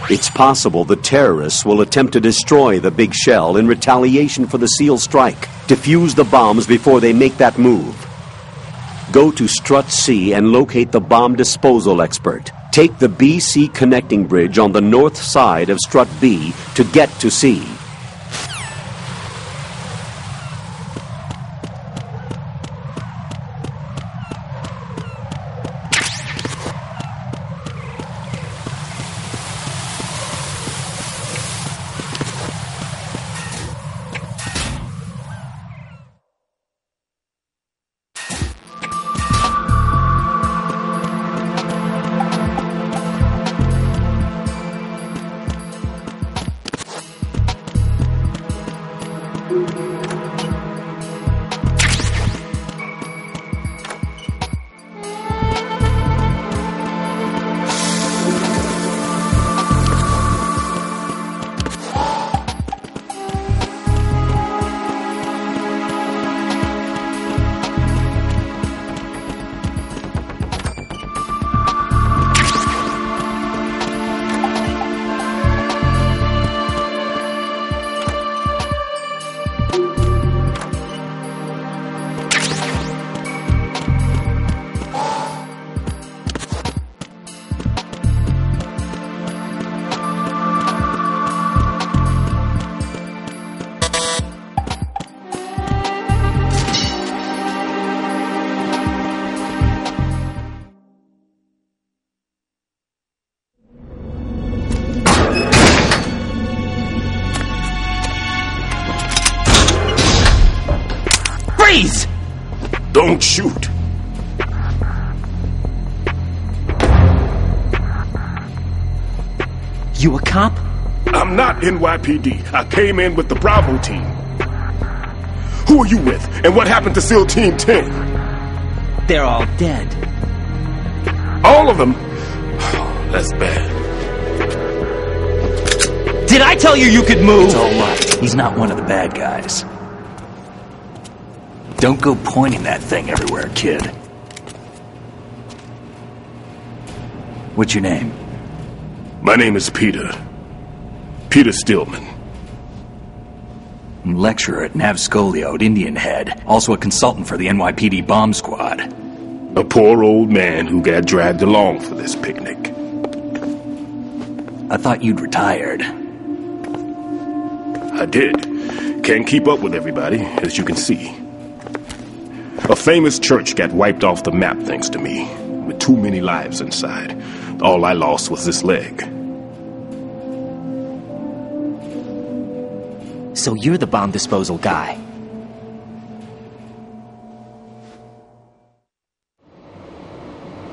It's possible the terrorists will attempt to destroy the big shell in retaliation for the SEAL strike. Defuse the bombs before they make that move. Go to Strut C and locate the bomb disposal expert. Take the B-C connecting bridge on the north side of Strut B to get to C. Freeze! Don't shoot. You a cop? I'm not NYPD. I came in with the Bravo team. Who are you with? And what happened to SEAL Team 10? They're all dead. All of them? Oh, that's bad. Did I tell you could move? It's all right. He's not one of the bad guys. Don't go pointing that thing everywhere, kid. What's your name? My name is Peter. Peter Stillman. Lecturer at Navscolio at Indian Head. Also a consultant for the NYPD bomb squad. A poor old man who got dragged along for this picnic. I thought you'd retired. I did. Can't keep up with everybody, as you can see. A famous church got wiped off the map thanks to me, with too many lives inside. All I lost was this leg. So you're the bomb disposal guy.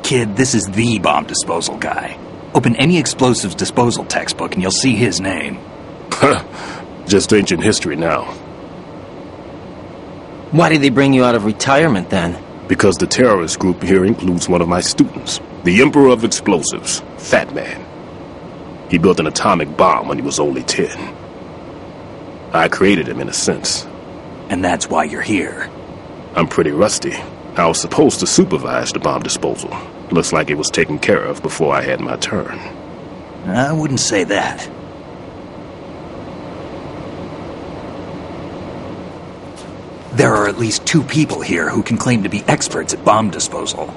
Kid, this is the bomb disposal guy. Open any explosives disposal textbook and you'll see his name. Just ancient history now. Why did they bring you out of retirement then? Because the terrorist group here includes one of my students, the Emperor of Explosives, Fat Man. He built an atomic bomb when he was only 10. I created him in a sense. And that's why you're here. I'm pretty rusty. I was supposed to supervise the bomb disposal. Looks like it was taken care of before I had my turn. I wouldn't say that. There are at least 2 people here who can claim to be experts at bomb disposal.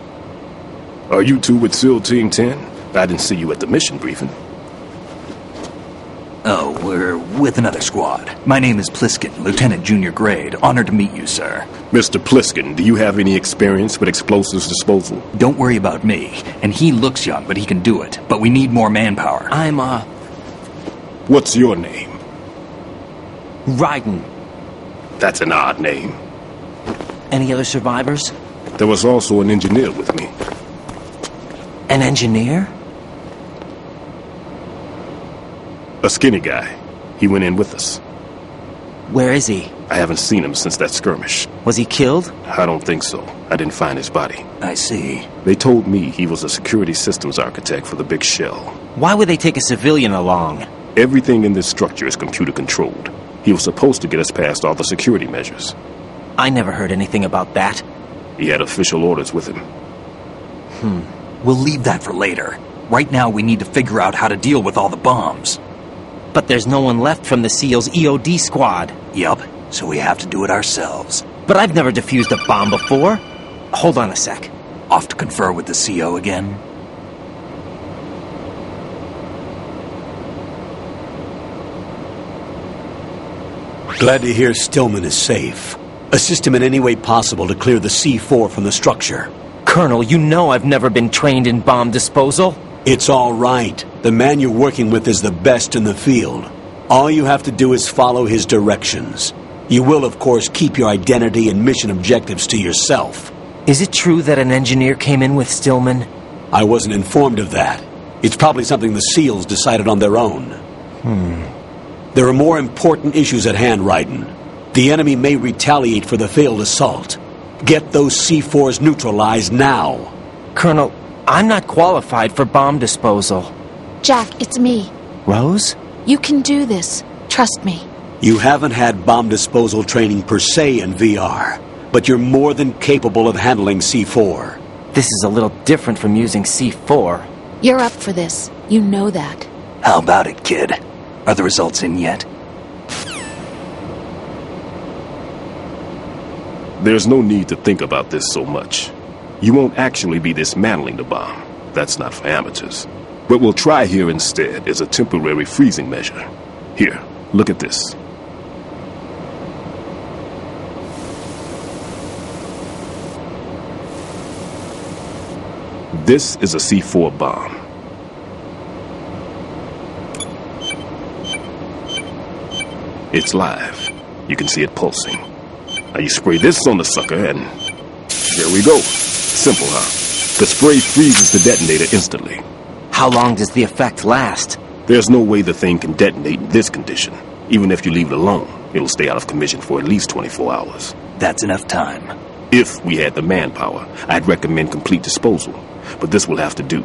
Are you two with SEAL Team 10? I didn't see you at the mission briefing. Oh, we're with another squad. My name is Pliskin, Lieutenant Junior Grade. Honored to meet you, sir. Mr. Pliskin, do you have any experience with explosives disposal? Don't worry about me. And he looks young, but he can do it. But we need more manpower. I'm, What's your name? Ryden. That's an odd name. Any other survivors? There was also an engineer with me. An engineer? A skinny guy. He went in with us. Where is he? I haven't seen him since that skirmish. Was he killed? I don't think so. I didn't find his body. I see. They told me he was a security systems architect for the big shell. Why would they take a civilian along? Everything in this structure is computer controlled. He was supposed to get us past all the security measures. I never heard anything about that. He had official orders with him. We'll leave that for later. Right now, we need to figure out how to deal with all the bombs. But there's no one left from the SEAL's EOD squad. Yup, so we have to do it ourselves. But I've never defused a bomb before. Hold on a sec. Off to confer with the CO again? Glad to hear Stillman is safe. Assist him in any way possible to clear the C4 from the structure. Colonel, you know I've never been trained in bomb disposal. It's all right. The man you're working with is the best in the field. All you have to do is follow his directions. You will, of course, keep your identity and mission objectives to yourself. Is it true that an engineer came in with Stillman? I wasn't informed of that. It's probably something the SEALs decided on their own. There are more important issues at hand, Raiden. The enemy may retaliate for the failed assault. Get those C4s neutralized now. Colonel, I'm not qualified for bomb disposal. Jack, it's me. Rose? You can do this. Trust me. You haven't had bomb disposal training per se in VR, but you're more than capable of handling C4. This is a little different from using C4. You're up for this. You know that. How about it, kid? Are the results in yet? There's no need to think about this so much. You won't actually be dismantling the bomb. That's not for amateurs. What we'll try here instead is a temporary freezing measure. Here, look at this. This is a C4 bomb. It's live. You can see it pulsing. Now you spray this on the sucker and there we go. Simple, huh? The spray freezes the detonator instantly. How long does the effect last? There's no way the thing can detonate in this condition. Even if you leave it alone, it'll stay out of commission for at least 24 hours. That's enough time. If we had the manpower, I'd recommend complete disposal. But this will have to do.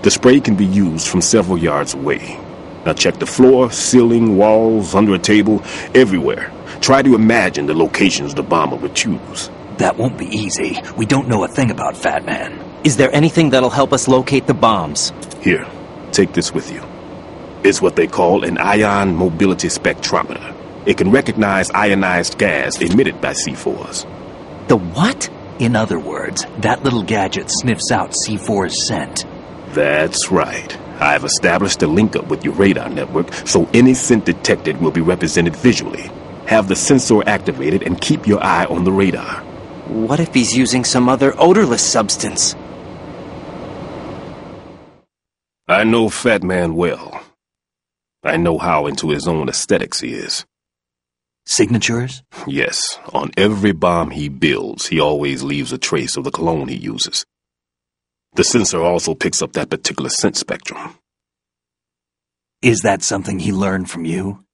The spray can be used from several yards away. Now check the floor, ceiling, walls, under a table, everywhere. Try to imagine the locations the bomber would choose. That won't be easy. We don't know a thing about Fat Man. Is there anything that'll help us locate the bombs? Here, take this with you. It's what they call an ion mobility spectrometer. It can recognize ionized gas emitted by C4s. The what? In other words, that little gadget sniffs out C4's scent. That's right. I've established a link up with your radar network, so any scent detected will be represented visually. Have the sensor activated and keep your eye on the radar. What if he's using some other odorless substance? I know Fat Man well. I know how into his own aesthetics he is. Signatures? Yes, on every bomb he builds, he always leaves a trace of the cologne he uses. The sensor also picks up that particular scent spectrum. Is that something he learned from you?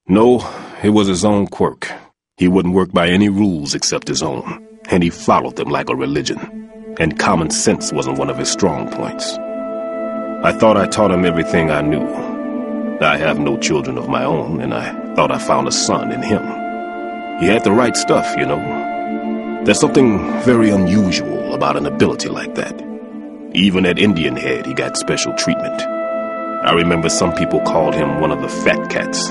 No, it was his own quirk. He wouldn't work by any rules except his own, and he followed them like a religion. And common sense wasn't one of his strong points. I thought I taught him everything I knew. I have no children of my own, and I thought I found a son in him. He had the right stuff, you know. There's something very unusual about an ability like that. Even at Indian Head, he got special treatment. I remember some people called him one of the fat cats.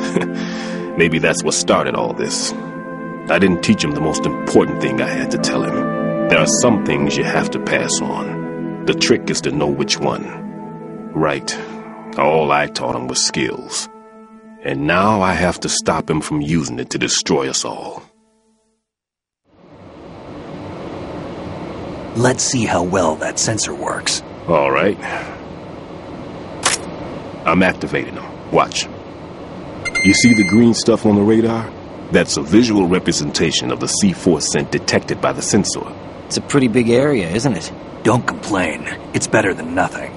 Maybe that's what started all this. I didn't teach him the most important thing I had to tell him. There are some things you have to pass on. The trick is to know which one. Right. All I taught him was skills. And now I have to stop him from using it to destroy us all. Let's see how well that sensor works. All right. I'm activating them. Watch. You see the green stuff on the radar? That's a visual representation of the C4 scent detected by the sensor. It's a pretty big area, isn't it? Don't complain. It's better than nothing.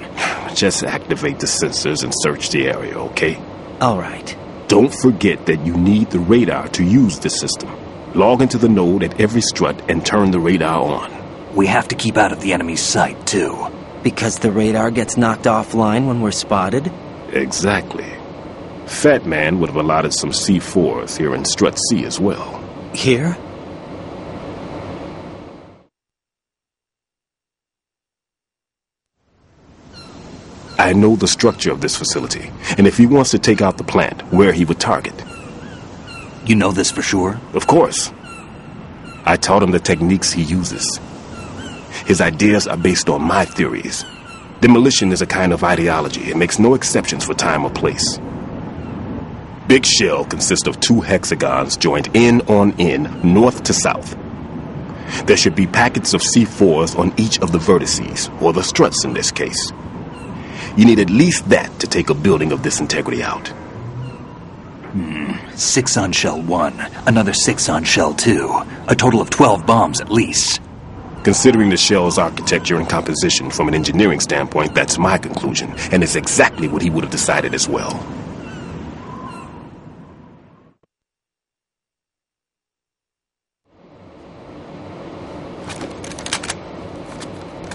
Just activate the sensors and search the area, okay? All right. Don't forget that you need the radar to use the system. Log into the node at every strut and turn the radar on. We have to keep out of the enemy's sight, too. Because the radar gets knocked offline when we're spotted? Exactly. Fat Man would have allotted some C4s here in Strut C as well. Here? I I know the structure of this facility, and if he wants to take out the plant, where he would target. You know this for sure? Of course. I taught him the techniques he uses. His ideas are based on my theories. Demolition is a kind of ideology. It makes no exceptions for time or place. Big shell consists of 2 hexagons joined end on end, north to south. There should be packets of C4s on each of the vertices, or the struts in this case. You need at least that to take a building of this integrity out. 6 on shell 1, another 6 on shell 2. A total of 12 bombs at least. Considering the shell's architecture and composition from an engineering standpoint, that's my conclusion, and it's exactly what he would have decided as well.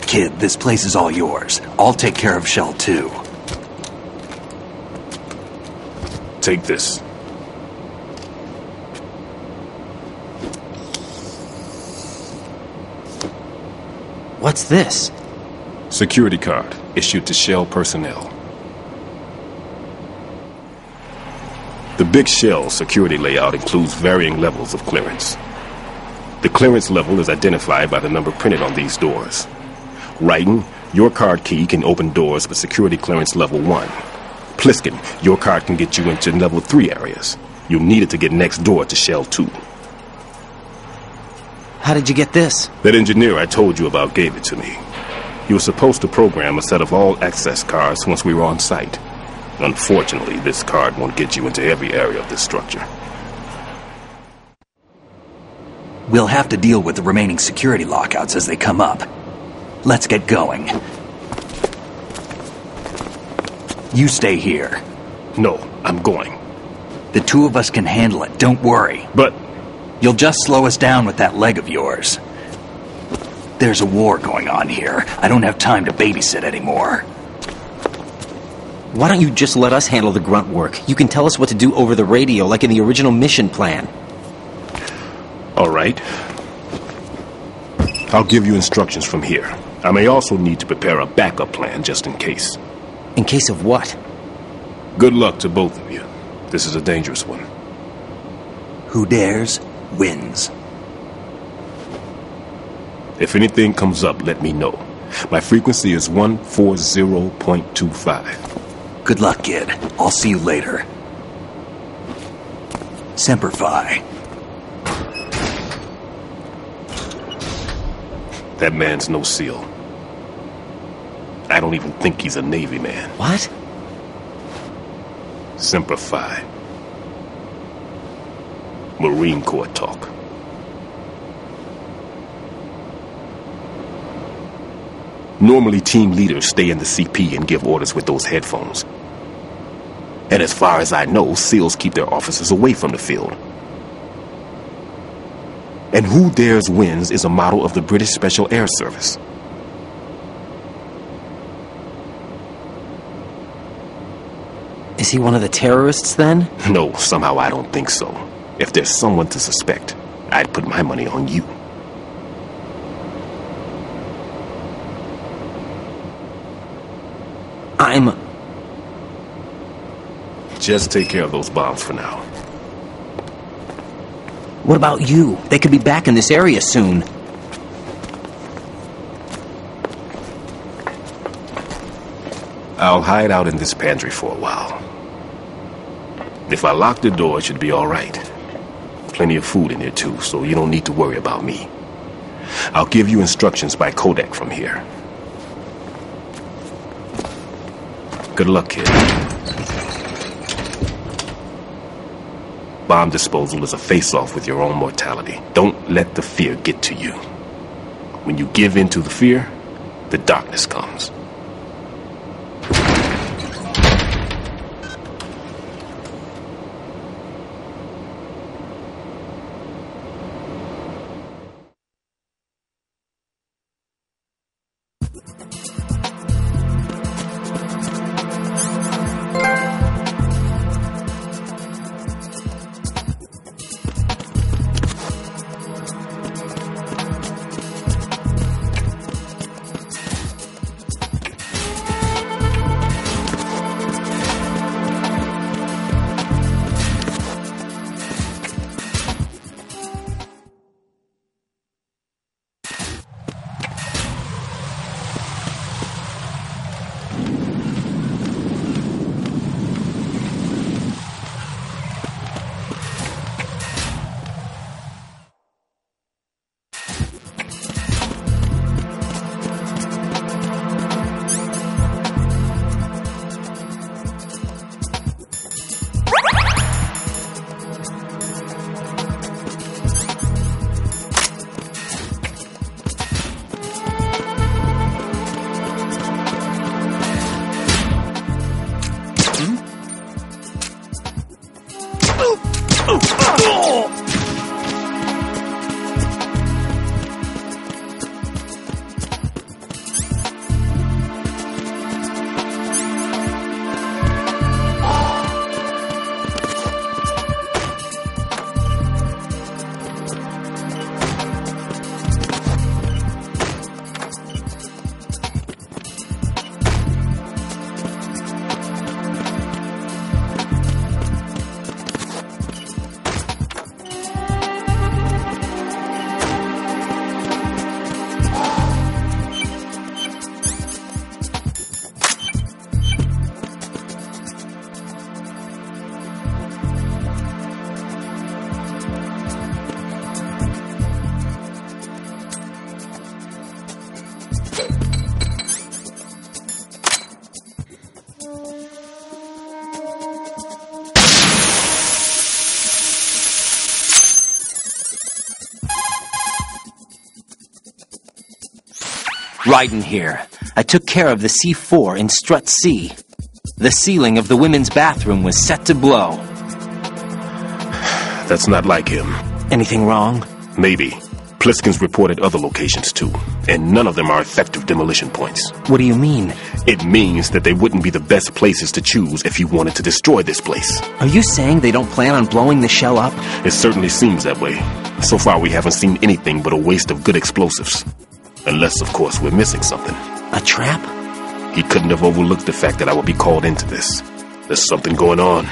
Kid, this place is all yours. I'll take care of shell 2. Take this. What's this? Security card issued to Shell personnel. The Big Shell security layout includes varying levels of clearance. The clearance level is identified by the number printed on these doors. Raiden, your card key can open doors with security clearance level 1. Pliskin, your card can get you into level 3 areas. You'll need it to get next door to Shell 2. How did you get this? That engineer I told you about gave it to me. He was supposed to program a set of all access cards once we were on site. Unfortunately, this card won't get you into every area of this structure. We'll have to deal with the remaining security lockouts as they come up. Let's get going. You stay here. No, I'm going. The 2 of us can handle it, don't worry. But You'll just slow us down with that leg of yours. There's a war going on here. I don't have time to babysit anymore. Why don't you just let us handle the grunt work? You can tell us what to do over the radio, like in the original mission plan. all right. I'll give you instructions from here. I may also need to prepare a backup plan just in case. In case of what? Good luck to both of you. This is a dangerous one. Who dares, wins. If anything comes up, let me know. My frequency is 140.25. Good luck, kid. I'll see you later. Semper Fi. That man's no SEAL. I don't even think he's a Navy man. What? Semper Fi. Marine Corps talk. Normally, team leaders stay in the CP and give orders with those headphones. And as far as I know, SEALs keep their officers away from the field. And who dares wins is a motto of the British Special Air Service. Is he one of the terrorists, then? No, somehow I don't think so. If there's someone to suspect, I'd put my money on you. Just take care of those bombs for now. What about you? They could be back in this area soon. I'll hide out in this pantry for a while. If I lock the door, it should be all right. Plenty of food in here too, so you don't need to worry about me. I'll give you instructions by codec from here. Good luck, kid. Bomb disposal is a face-off with your own mortality. Don't let the fear get to you. When you give in to the fear, the darkness comes. Raiden here. I took care of the C4 in Strut C. The ceiling of the women's bathroom was set to blow. That's not like him. Anything wrong? Maybe. Pliskin's reported other locations too, and none of them are effective demolition points. What do you mean? It means that they wouldn't be the best places to choose if you wanted to destroy this place. Are you saying they don't plan on blowing the shell up? It certainly seems that way. So far we haven't seen anything but a waste of good explosives. Unless, of course, we're missing something. A trap? He couldn't have overlooked the fact that I would be called into this. There's something going on.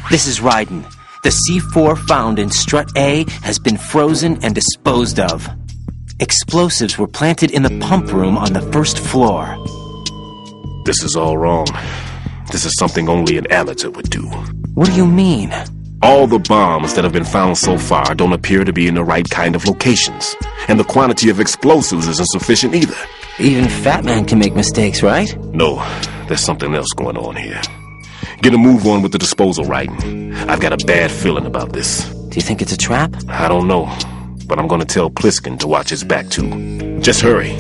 This is Raiden. The C4 found in strut A has been frozen and disposed of. Explosives were planted in the pump room on the first floor. This is all wrong. This is something only an amateur would do. What do you mean? All the bombs that have been found so far don't appear to be in the right kind of locations. And the quantity of explosives isn't sufficient either. Even Fat Man can make mistakes, right? No, there's something else going on here. Get a move on with the disposal, Raiden. I've got a bad feeling about this. Do you think it's a trap? I don't know, but I'm gonna tell Pliskin to watch his back too. Just hurry.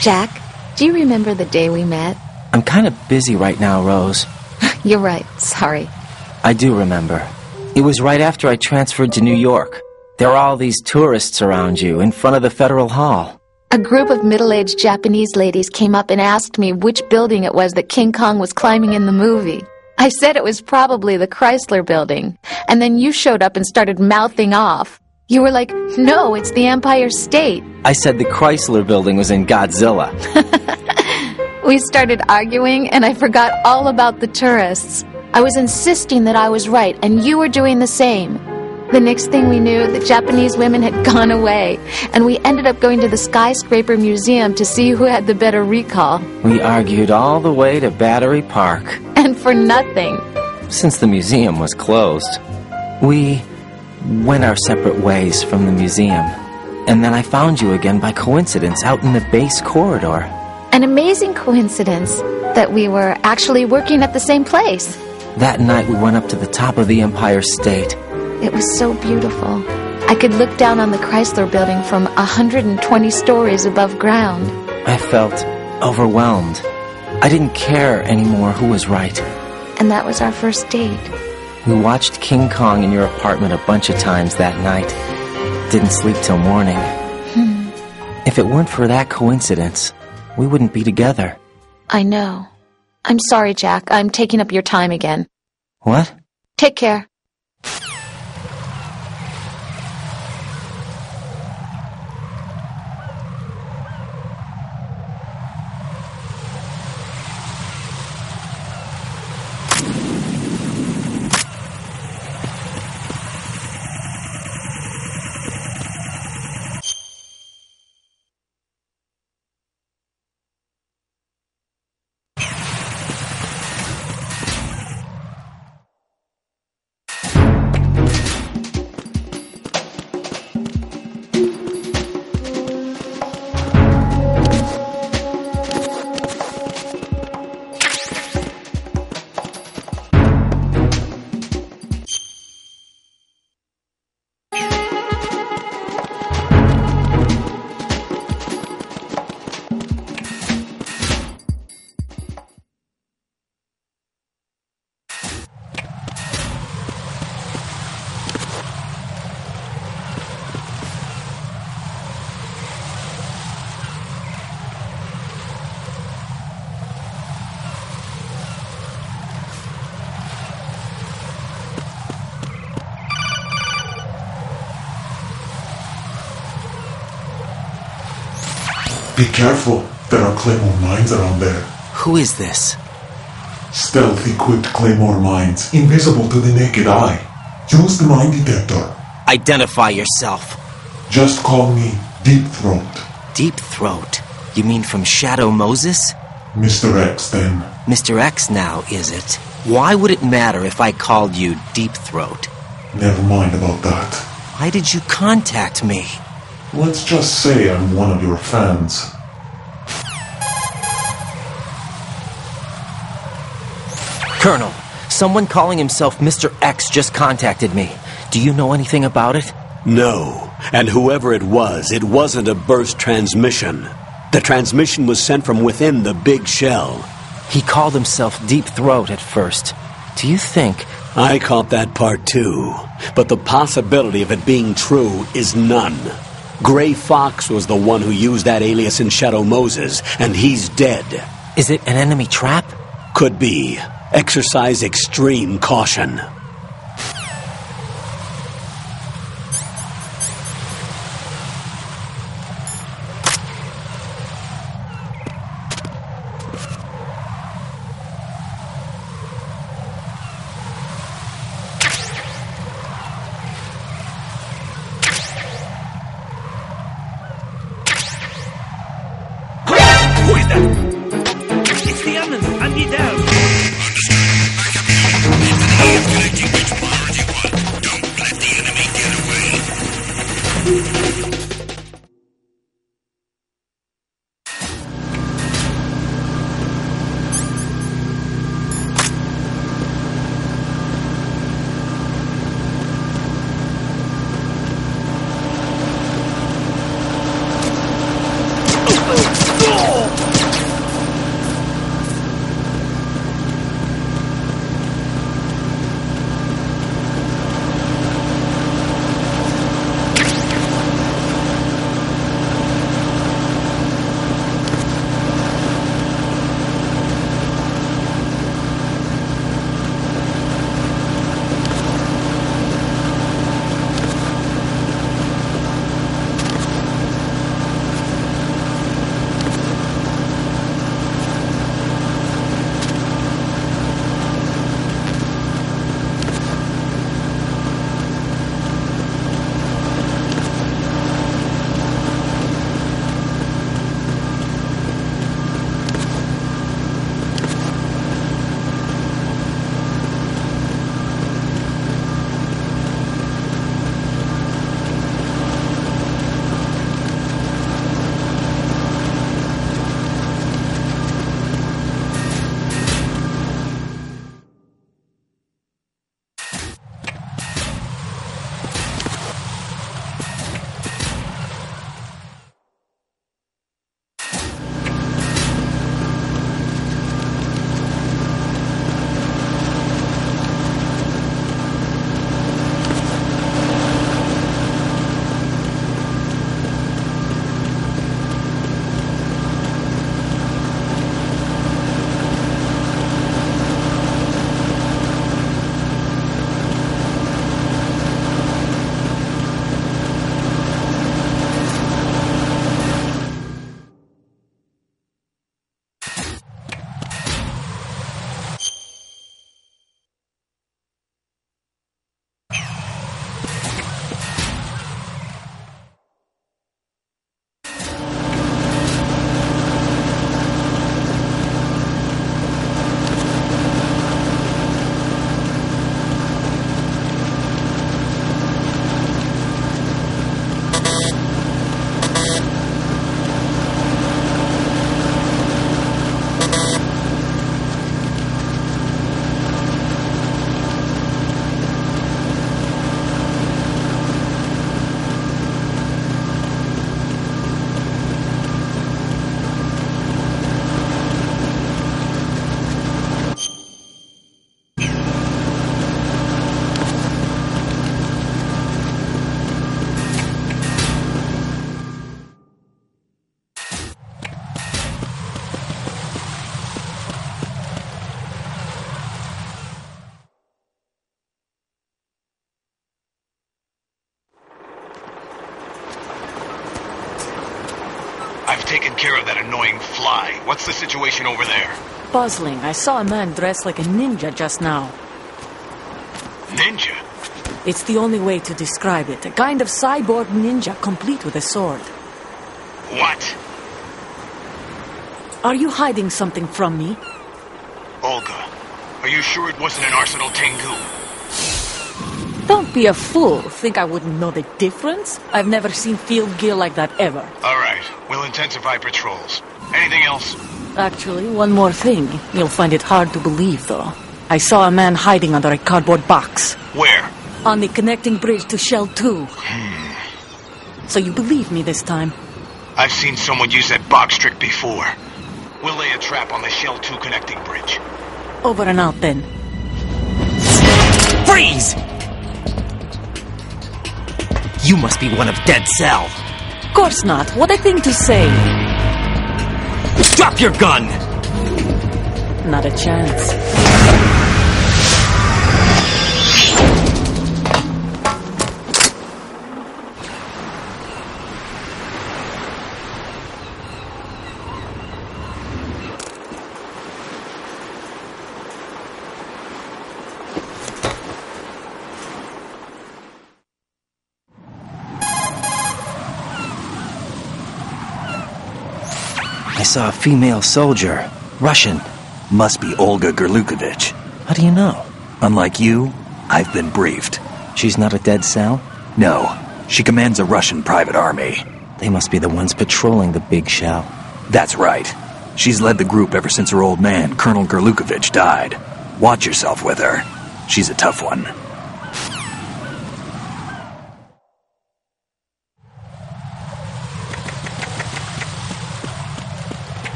Jack, do you remember the day we met? I'm kind of busy right now, Rose. You're right. Sorry. I do remember. It was right after I transferred to New York. There are all these tourists around you in front of the Federal Hall. A group of middle-aged Japanese ladies came up and asked me which building it was that King Kong was climbing in the movie. I said it was probably the Chrysler Building, and then you showed up and started mouthing off. You were like, no, it's the Empire State. I said the Chrysler Building was in Godzilla. We started arguing, and I forgot all about the tourists. I was insisting that I was right, and you were doing the same. The next thing we knew, the Japanese women had gone away, and we ended up going to the Skyscraper Museum to see who had the better recall. We argued all the way to Battery Park. And for nothing. Since the museum was closed, we went our separate ways from the museum. And then I found you again by coincidence out in the base corridor. An amazing coincidence that we were actually working at the same place. That night we went up to the top of the Empire State. It was so beautiful. I could look down on the Chrysler Building from 120 stories above ground. I felt overwhelmed. I didn't care anymore who was right. And that was our first date. We watched King Kong in your apartment a bunch of times that night. Didn't sleep till morning. If it weren't for that coincidence, we wouldn't be together. I know. I'm sorry, Jack. I'm taking up your time again. What? Take care. Be careful, there are claymore mines around there. Who is this? Stealth-equipped claymore mines, invisible to the naked eye. Use the mine detector. Identify yourself. Just call me Deep Throat. Deep Throat? You mean from Shadow Moses? Mr. X, then. Mr. X now, is it? Why would it matter if I called you Deep Throat? Never mind about that. Why did you contact me? Let's just say I'm one of your fans. Colonel, someone calling himself Mr. X just contacted me. Do you know anything about it? No. And whoever it wasn't a burst transmission. The transmission was sent from within the big shell. He called himself Deep Throat at first. Do you think... I caught that part too. But the possibility of it being true is none. Gray Fox was the one who used that alias in Shadow Moses, and he's dead. Is it an enemy trap? Could be. Exercise extreme caution. Who is that? It's the others. I'm get down. Oh! I've taken care of that annoying fly. What's the situation over there? Puzzling. I saw a man dressed like a ninja just now. Ninja? It's the only way to describe it. A kind of cyborg ninja, complete with a sword. What? Are you hiding something from me? Olga, are you sure it wasn't an Arsenal Tengu? Don't be a fool. Think I wouldn't know the difference? I've never seen field gear like that ever. All right, we'll intensify patrols. Anything else? Actually, one more thing. You'll find it hard to believe, though. I saw a man hiding under a cardboard box. Where? On the connecting bridge to Shell 2. So you believe me this time? I've seen someone use that box trick before. We'll lay a trap on the Shell 2 connecting bridge. Over and out, then. Freeze! You must be one of Dead Cell. Of course not. What a thing to say. Drop your gun! Not a chance. I saw a female soldier. Russian. Must be Olga Gerlukovich. How do you know? Unlike you, I've been briefed. She's not a Dead Cell? No, she commands a Russian private army. They must be the ones patrolling the big shell. That's right. She's led the group ever since her old man, Colonel Gerlukovich, died. Watch yourself with her. She's a tough one.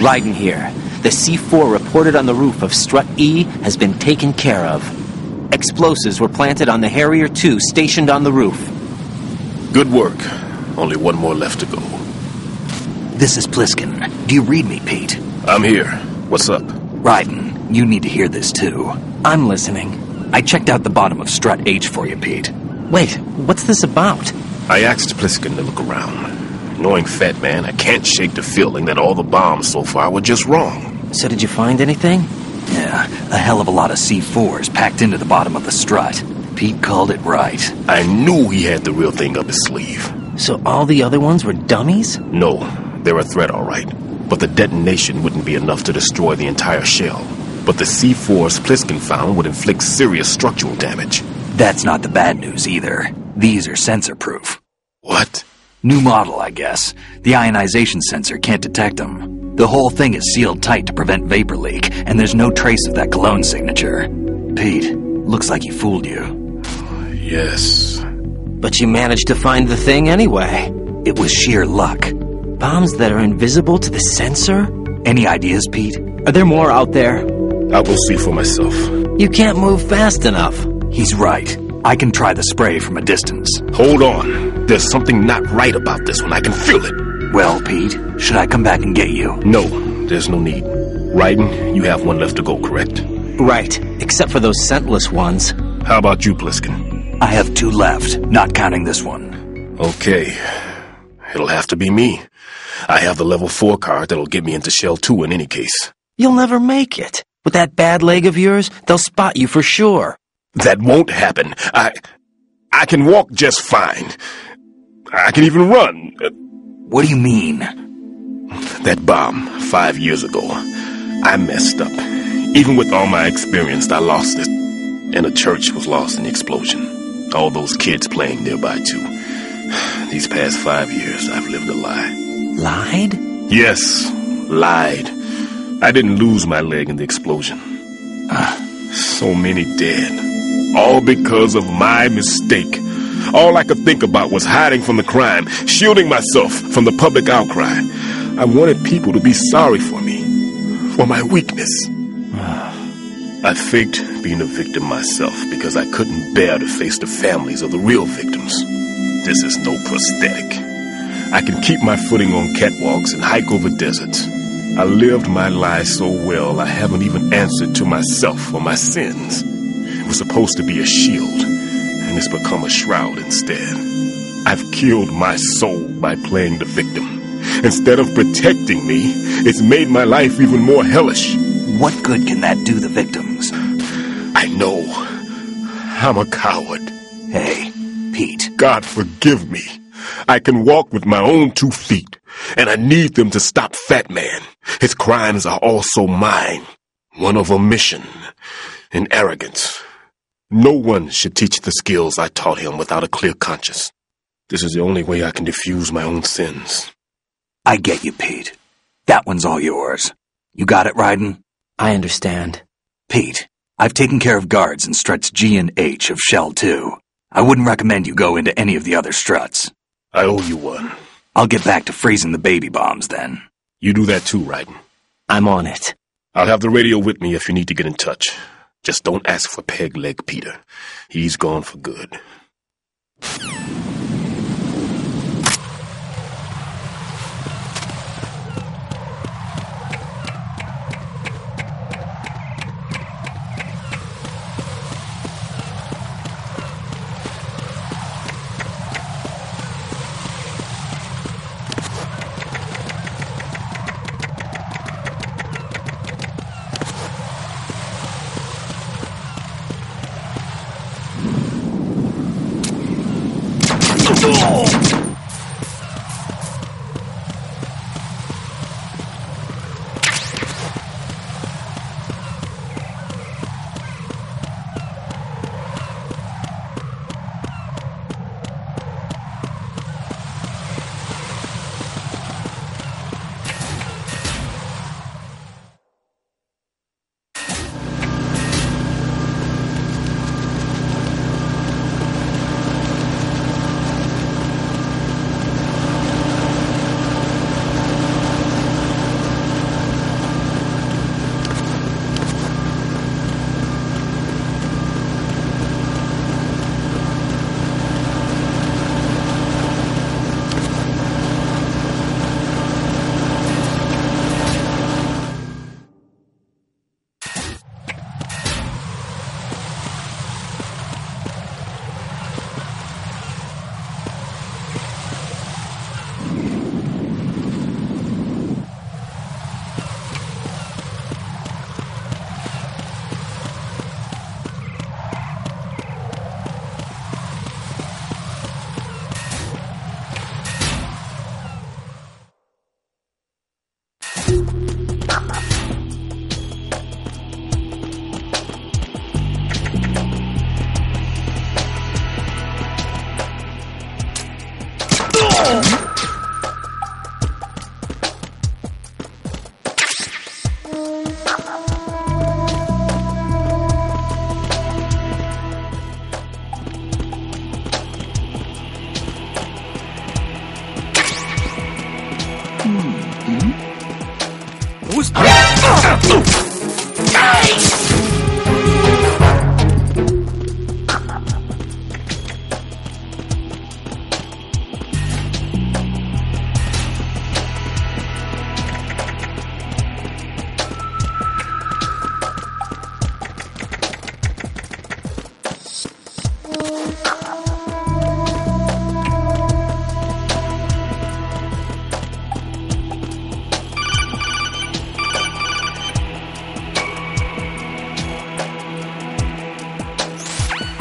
Raiden here. The C4 reported on the roof of Strut E has been taken care of. Explosives were planted on the Harrier 2 stationed on the roof. Good work. Only one more left to go. This is Pliskin. Do you read me, Pete? I'm here. What's up? Raiden, you need to hear this too. I'm listening. I checked out the bottom of Strut H for you, Pete. Wait, what's this about? I asked Pliskin to look around. Knowing Fat Man, I can't shake the feeling that all the bombs so far were just wrong. So did you find anything? Yeah, a hell of a lot of C4s packed into the bottom of the strut. Pete called it right. I knew he had the real thing up his sleeve. So all the other ones were dummies? No, they're a threat, all right. But the detonation wouldn't be enough to destroy the entire shell. But the C4s Pliskin found would inflict serious structural damage. That's not the bad news either. These are sensor-proof. What? New model, I guess. The ionization sensor can't detect them. The whole thing is sealed tight to prevent vapor leak, and there's no trace of that cologne signature. Pete, looks like he fooled you. Yes. But you managed to find the thing anyway. It was sheer luck. Bombs that are invisible to the sensor? Any ideas, Pete? Are there more out there? I'll go see for myself. You can't move fast enough. He's right. I can try the spray from a distance. Hold on. There's something not right about this one. I can feel it. Well, Pete, should I come back and get you? No, there's no need. Raiden, you have one left to go, correct? Right, except for those scentless ones. How about you, Pliskin? I have 2 left, not counting this one. Okay. It'll have to be me. I have the level 4 card that'll get me into Shell 2 in any case. You'll never make it. With that bad leg of yours, they'll spot you for sure. That won't happen. I can walk just fine. I can even run. What do you mean? That bomb, 5 years ago. I messed up. Even with all my experience, I lost it. And the church was lost in the explosion. All those kids playing nearby, too. These past 5 years, I've lived a lie. Lied? Yes, lied. I didn't lose my leg in the explosion. So many dead. All because of my mistake. All I could think about was hiding from the crime, shielding myself from the public outcry. I wanted people to be sorry for me, for my weakness. I faked being a victim myself because I couldn't bear to face the families of the real victims. This is no prosthetic. I can keep my footing on catwalks and hike over deserts. I lived my life so well I haven't even answered to myself for my sins. It was supposed to be a shield, and it's become a shroud instead. I've killed my soul by playing the victim. Instead of protecting me, it's made my life even more hellish. What good can that do the victims? I know. I'm a coward. Hey, Pete. God forgive me. I can walk with my own 2 feet, and I need them to stop Fat Man. His crimes are also mine. One of omission and arrogance. No one should teach the skills I taught him without a clear conscience. This is the only way I can diffuse my own sins. I get you, Pete. That one's all yours. You got it, Raiden? I understand. Pete, I've taken care of guards in struts G and H of Shell 2. I wouldn't recommend you go into any of the other struts. I owe you one. I'll get back to freezing the baby bombs then. You do that too, Raiden. I'm on it. I'll have the radio with me if you need to get in touch. Just don't ask for Peg Leg Peter. He's gone for good.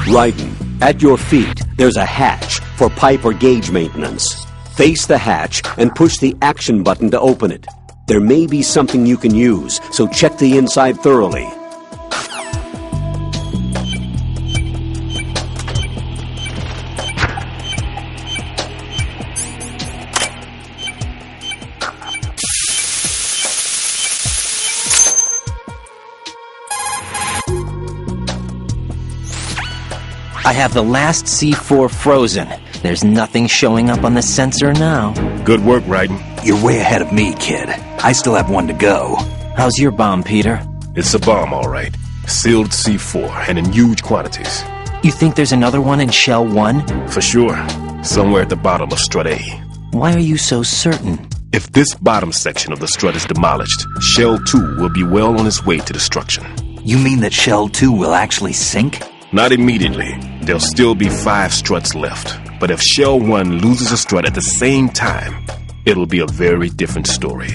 Raiden, at your feet, there's a hatch for pipe or gauge maintenance. Face the hatch and push the action button to open it. There may be something you can use, so check the inside thoroughly. have the last C4 frozen. There's nothing showing up on the sensor now. Good work, Raiden. You're way ahead of me, kid. I still have one to go. How's your bomb, Peter? It's a bomb, all right. Sealed C4, and in huge quantities. You think there's another one in Shell 1? For sure. Somewhere at the bottom of Strut A. Why are you so certain? If this bottom section of the strut is demolished, Shell 2 will be well on its way to destruction. You mean that Shell 2 will actually sink? Not immediately. There'll still be 5 struts left. But if Shell 1 loses a strut at the same time, it'll be a very different story.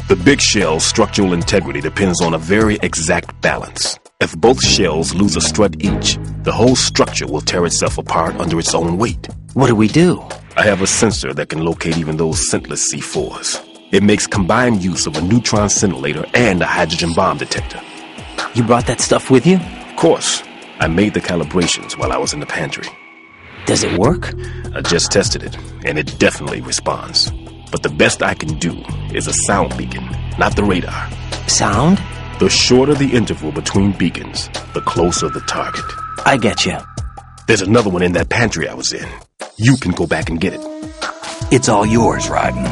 The big shell's structural integrity depends on a very exact balance. If both shells lose a strut each, the whole structure will tear itself apart under its own weight. What do we do? I have a sensor that can locate even those scentless C4s. It makes combined use of a neutron scintillator and a hydrogen bomb detector. You brought that stuff with you? Of course. I made the calibrations while I was in the pantry. Does it work? I just tested it, and it definitely responds. But the best I can do is a sound beacon, not the radar. Sound? The shorter the interval between beacons, the closer the target. I get you. There's another one in that pantry I was in. You can go back and get it. It's all yours, Raiden.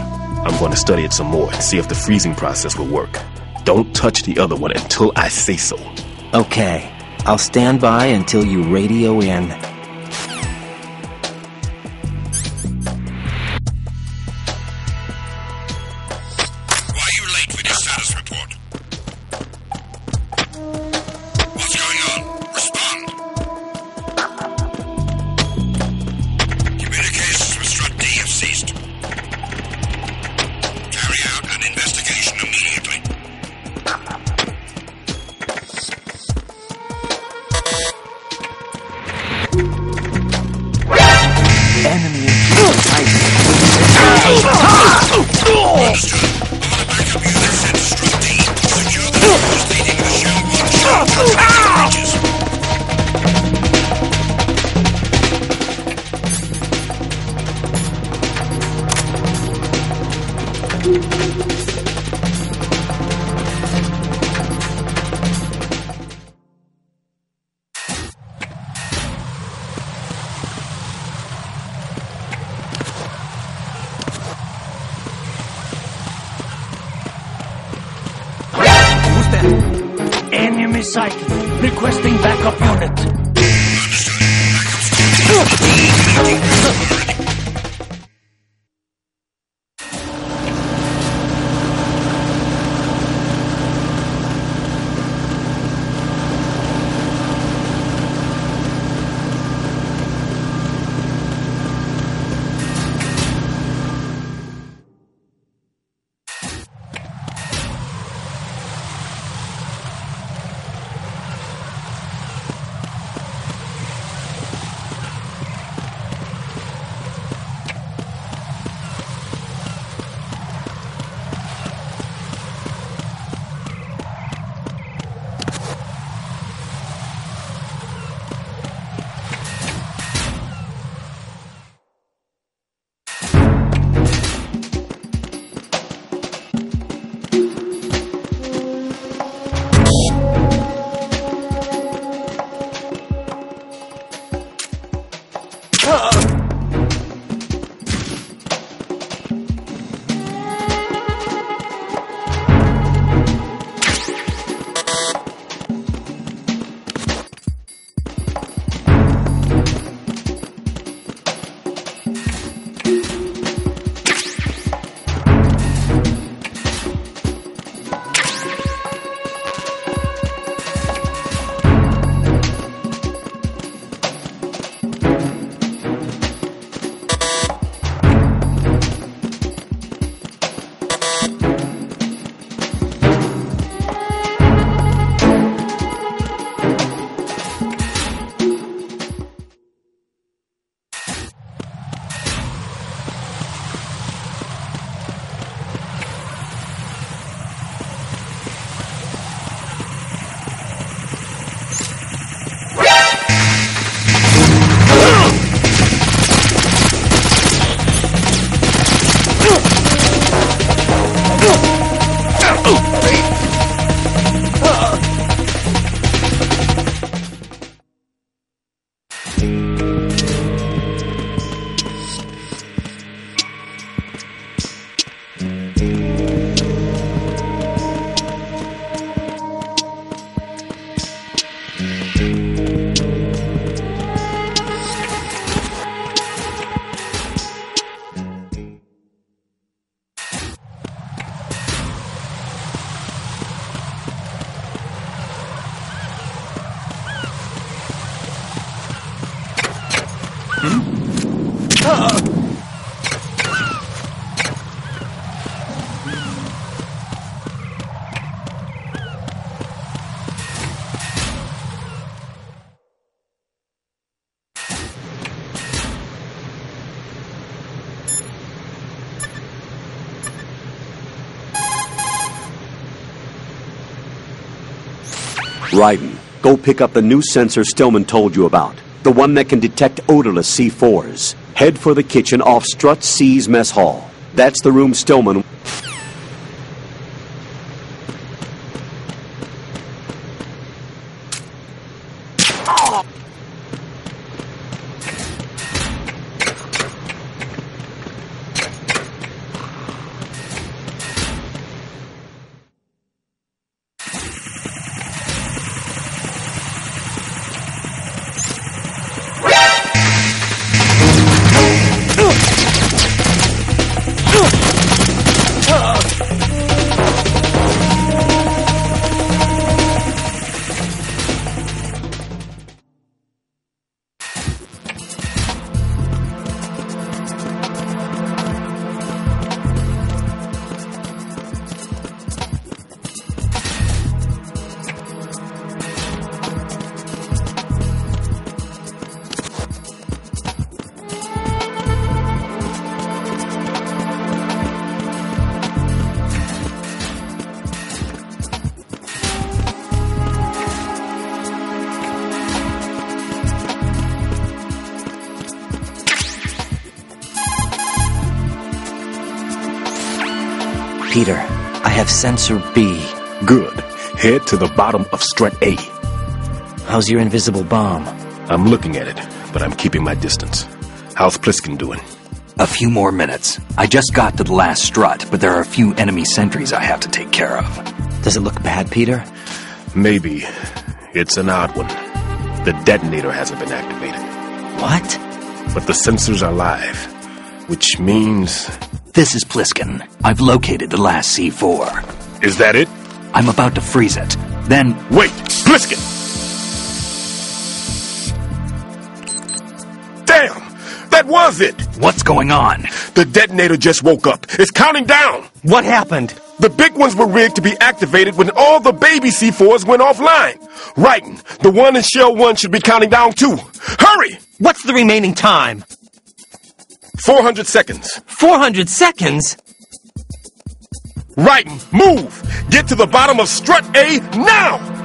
I'm going to study it some more and see if the freezing process will work. Don't touch the other one until I say so. Okay. I'll stand by until you radio in. Why are you late with your status report? What's going on? Respond. Communications with Strut D have ceased. Carry out an investigation immediately. Enemy Understood. I want to back up units sent to Strut D. Secure the doors leading to Shell 1 shell transmitter bridges. Who's there? Enemy sighted. Requesting backup unit. Understood. Backup squad meeting already. Raiden, go pick up the new sensor Stillman told you about. The one that can detect odorless C4s. Head for the kitchen off Strut C's mess hall. That's the room Stillman... Peter, I have sensor B. Good. Head to the bottom of Strut A. How's your invisible bomb? I'm looking at it, but I'm keeping my distance. How's Pliskin doing? A few more minutes. I just got to the last strut, but there are a few enemy sentries I have to take care of. Does it look bad, Peter? Maybe. It's an odd one. The detonator hasn't been activated. What? But the sensors are live, which means... This is Pliskin. I've located the last C4. Is that it? I'm about to freeze it. Then... Wait! Pliskin! Damn! That was it! What's going on? The detonator just woke up. It's counting down! What happened? The big ones were rigged to be activated when all the baby C4s went offline. Raiden, the one in Shell 1 should be counting down too. Hurry! What's the remaining time? 400 seconds. 400 seconds? Raiden, move! Get to the bottom of Strut A now!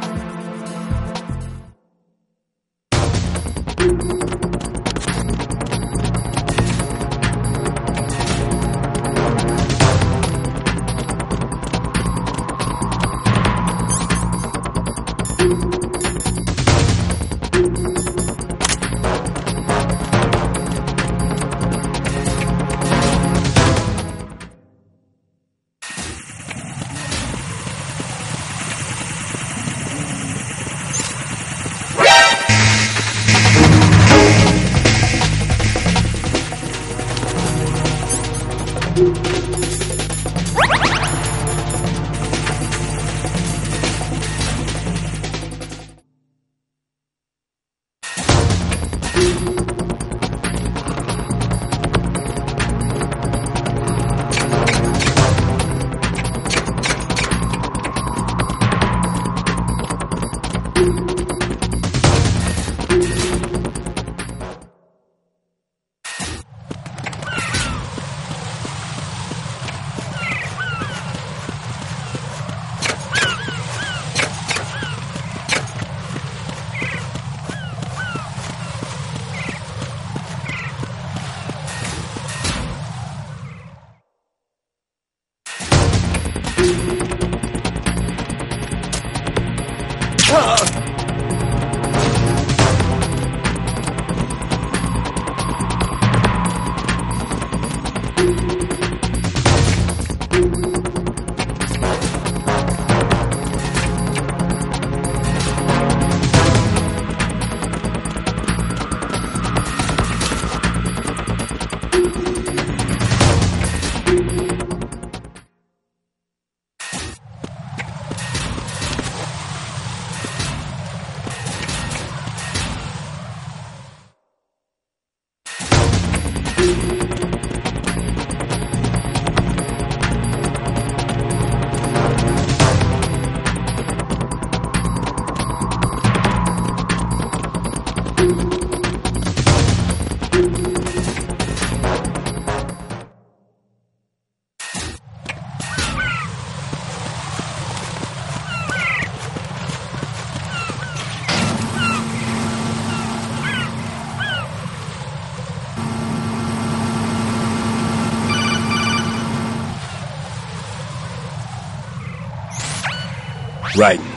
Raiden,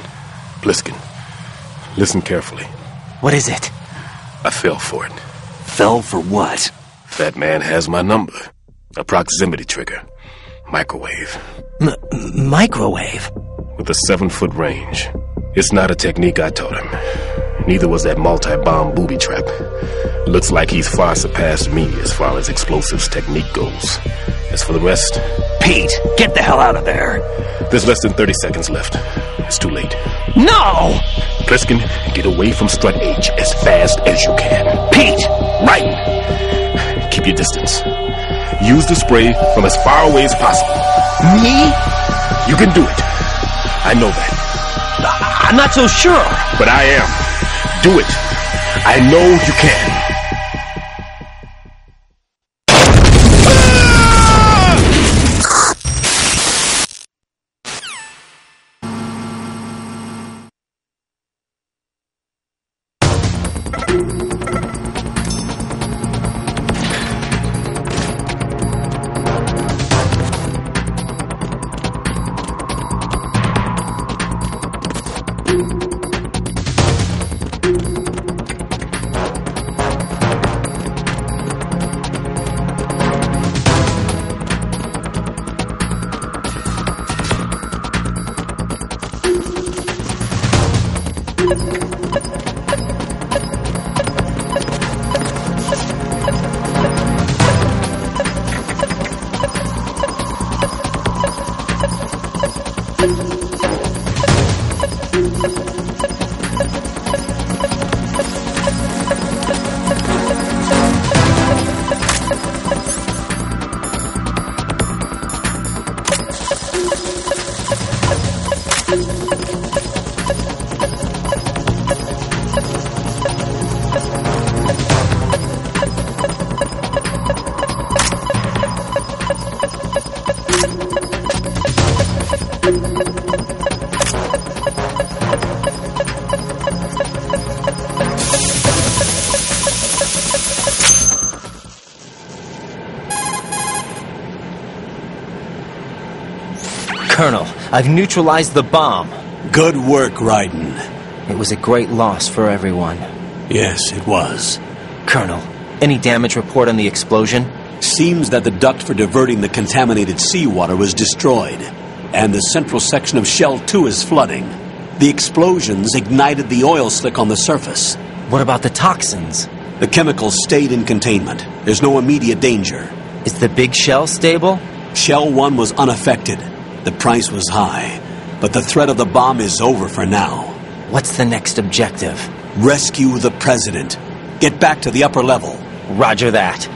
Pliskin, listen carefully. What is it? I fell for it. Fell for what? Fat Man has my number. A proximity trigger. Microwave. Microwave? With a 7-foot range. It's not a technique I taught him. Neither was that multi-bomb booby trap. Looks like he's far surpassed me as far as explosives technique goes. As for the rest... Pete, get the hell out of there. There's less than 30 seconds left. It's too late. No! Pliskin, get away from Strut H as fast as you can. Pete! Raiden! Keep your distance. Use the spray from as far away as possible. Me? You can do it. I know that. I'm not so sure. But I am. Do it. I know you can. Colonel, I've neutralized the bomb. Good work, Raiden. It was a great loss for everyone. Yes, it was. Colonel, any damage report on the explosion? Seems that the duct for diverting the contaminated seawater was destroyed, and the central section of Shell 2 is flooding. The explosions ignited the oil slick on the surface. What about the toxins? The chemicals stayed in containment. There's no immediate danger. Is the big shell stable? Shell 1 was unaffected. The price was high, but the threat of the bomb is over for now. What's the next objective? Rescue the President. Get back to the upper level. Roger that.